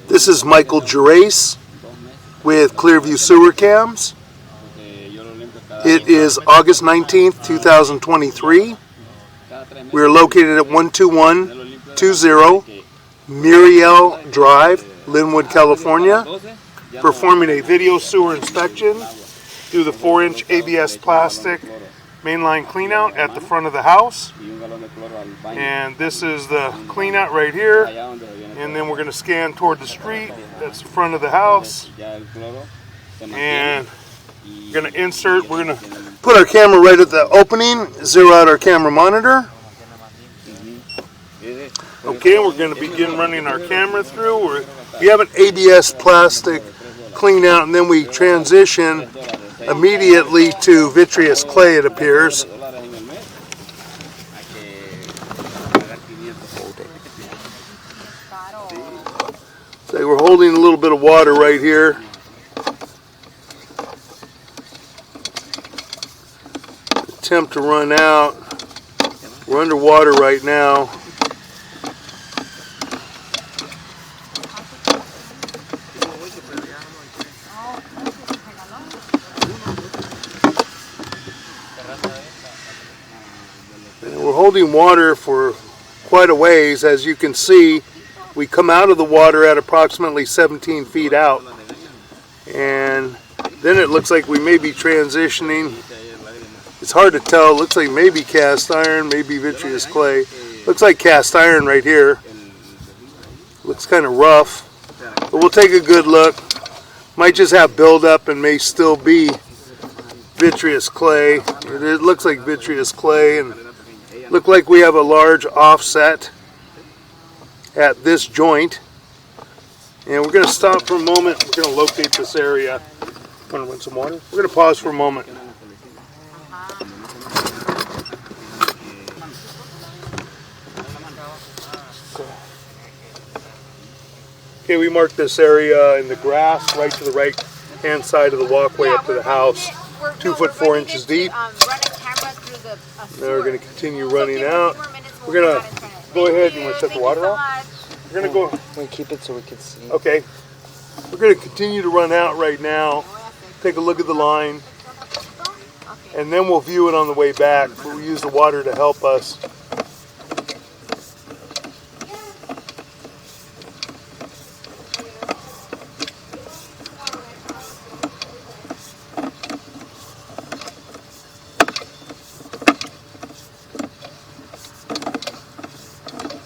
This is Michael Gerace with Clearview Sewer Cams. It is August 19th, 2023. We are located at 12120 Muriel Drive, Lynwood, California, performing a video sewer inspection through the 4-inch ABS plastic mainline cleanout at the front of the house. And this is the cleanout right here. And then we're going to scan toward the street. That's the front of the house. And we're going to insert, we're going to put our camera right at the opening, zero out our camera monitor. Okay, we're going to begin running our camera through. We have an ABS plastic clean out, and then we transition immediately to vitreous clay, it appears. So we're holding a little bit of water right here. Attempt to run out. We're underwater right now. We're holding water for quite a ways. As you can see, we come out of the water at approximately 17 feet out, and then it looks like we may be transitioning. It's hard to tell. It looks like maybe cast iron, maybe vitreous clay. Looks like cast iron right here. Looks kind of rough, but we'll take a good look. Might just have buildup and may still be vitreous clay. It looks like vitreous clay, and look like we have a large offset at this joint. And we're going to stop for a moment. We're going to locate this area. Want to run some water? We're going to pause for a moment. Okay, we marked this area in the grass right to the right hand side of the walkway up to the house. 2 foot 4 inches deep. Now we're going to continue running out. We're going to go ahead. You want to shut the water off? We're going to go. We keep it so we can see. Okay. We're going to continue to run out right now. Take a look at the line, and then we'll view it on the way back. We'll use the water to help us.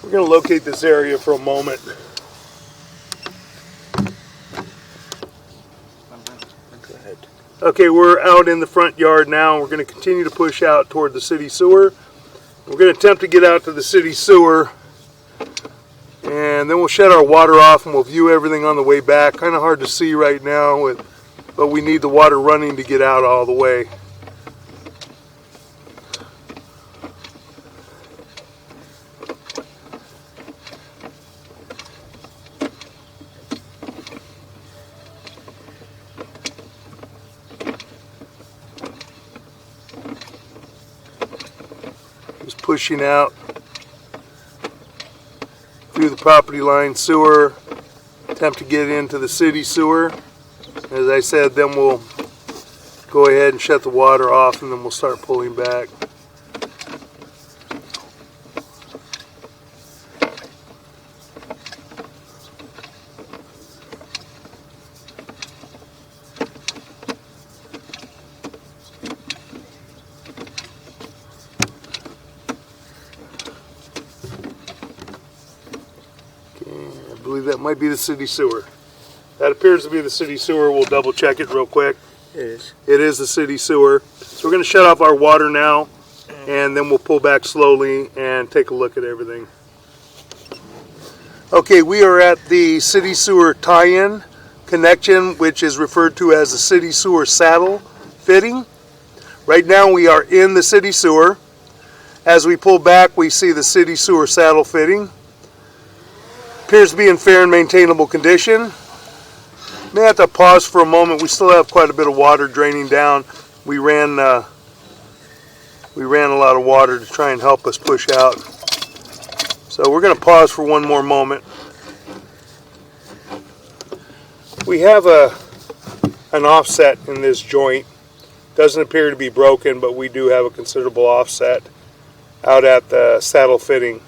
We're going to locate this area for a moment. Go ahead. Okay, we're out in the front yard now. We're going to continue to push out toward the city sewer. We're going to attempt to get out to the city sewer, and then we'll shut our water off and we'll view everything on the way back. Kind of hard to see right now, but we need the water running to get out all the way. Pushing out through the property line sewer, attempt to get into the city sewer. As I said, then we'll go ahead and shut the water off, and then we'll start pulling back. I believe that might be the city sewer. That appears to be the city sewer. We'll double check it real quick. It is. It is the city sewer. So we're going to shut off our water now, and then we'll pull back slowly and take a look at everything. Okay, we are at the city sewer tie-in connection, which is referred to as the city sewer saddle fitting. Right now we are in the city sewer. As we pull back, we see the city sewer saddle fitting. Appears to be in fair and maintainable condition. May have to pause for a moment. We still have quite a bit of water draining down. We ran a lot of water to try and help us push out. So we're going to pause for one more moment. We have an offset in this joint. Doesn't appear to be broken, but we do have a considerable offset out at the saddle fitting.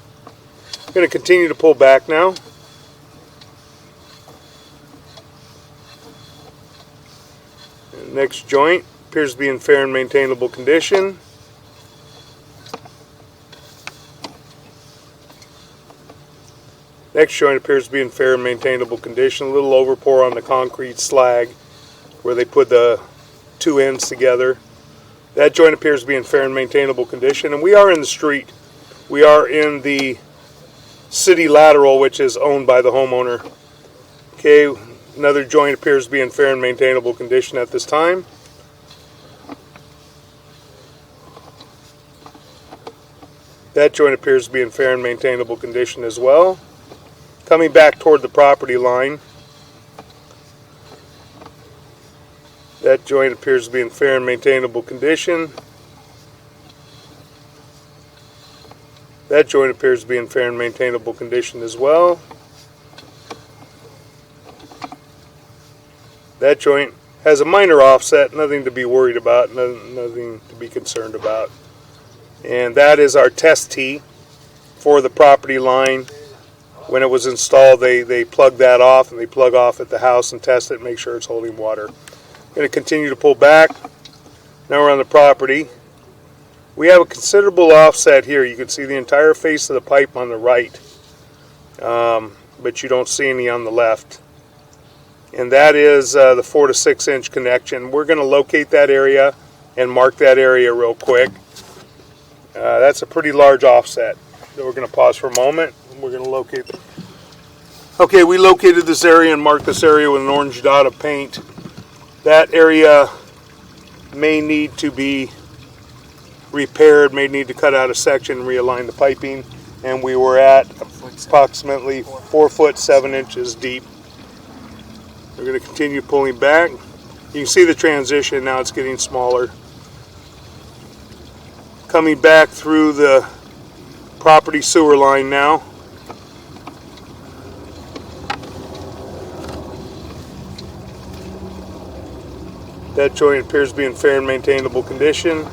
I'm going to continue to pull back now. And next joint appears to be in fair and maintainable condition. Next joint appears to be in fair and maintainable condition. A little overpour on the concrete slag where they put the two ends together. That joint appears to be in fair and maintainable condition. And we are in the street. We are in the city lateral, which is owned by the homeowner. Okay, another joint appears to be in fair and maintainable condition at this time. That joint appears to be in fair and maintainable condition as well. Coming back toward the property line, that joint appears to be in fair and maintainable condition. That joint appears to be in fair and maintainable condition as well. That joint has a minor offset, nothing to be worried about, nothing to be concerned about. And that is our test tee for the property line. When it was installed, they plug that off, and they plug off at the house and test it and make sure it's holding water. I'm going to continue to pull back. Now we're on the property. We have a considerable offset here. You can see the entire face of the pipe on the right, but you don't see any on the left. And that is the 4 to 6 inch connection. We're going to locate that area and mark that area real quick. That's a pretty large offset. So we're going to pause for a moment. We're going to locate it. Okay, we located this area and marked this area with an orange dot of paint. That area may need to be repaired, may need to cut out a section and realign the piping. And we were at approximately 4 foot 7 inches deep. We're going to continue pulling back. You can see the transition, now it's getting smaller. Coming back through the property sewer line now. That joint appears to be in fair and maintainable condition.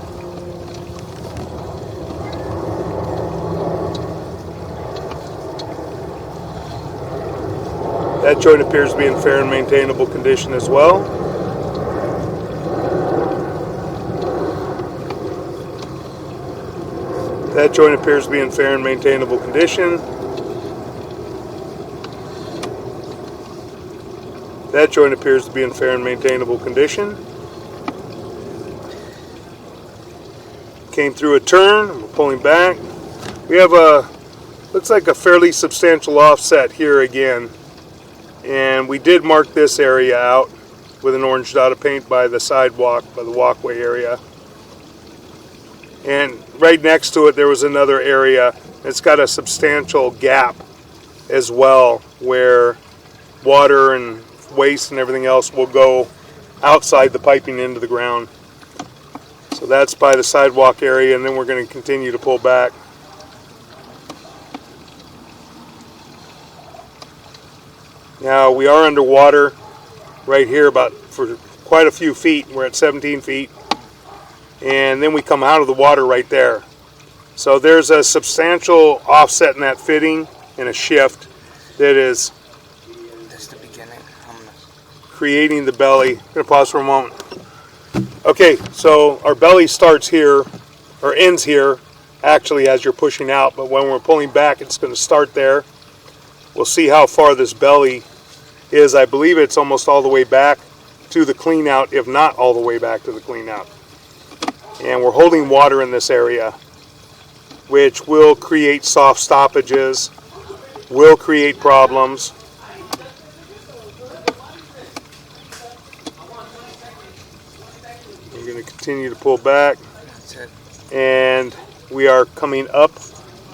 That joint appears to be in fair and maintainable condition as well. That joint appears to be in fair and maintainable condition. That joint appears to be in fair and maintainable condition. Came through a turn, we're pulling back. We have looks like a fairly substantial offset here again. And we did mark this area out with an orange dot of paint by the sidewalk, by the walkway area. And right next to it there was another area. It's got a substantial gap as well where water and waste and everything else will go outside the piping into the ground. So that's by the sidewalk area, and then we're going to continue to pull back. Now we are underwater right here about for quite a few feet. We're at 17 feet. And then we come out of the water right there. So there's a substantial offset in that fitting and a shift that is creating the belly. I'm going to pause for a moment. Okay, so our belly starts here, or ends here, actually as you're pushing out, but when we're pulling back it's going to start there. We'll see how far this belly is. I believe it's almost all the way back to the clean out, if not all the way back to the clean out. And we're holding water in this area, which will create soft stoppages, will create problems. We're going to continue to pull back. That's it. And we are coming up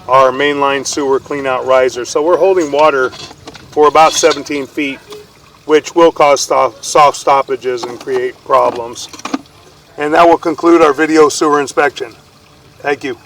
our mainline sewer clean out riser. So we're holding water for about 17 feet, which will cause soft stoppages and create problems. And that will conclude our video sewer inspection. Thank you.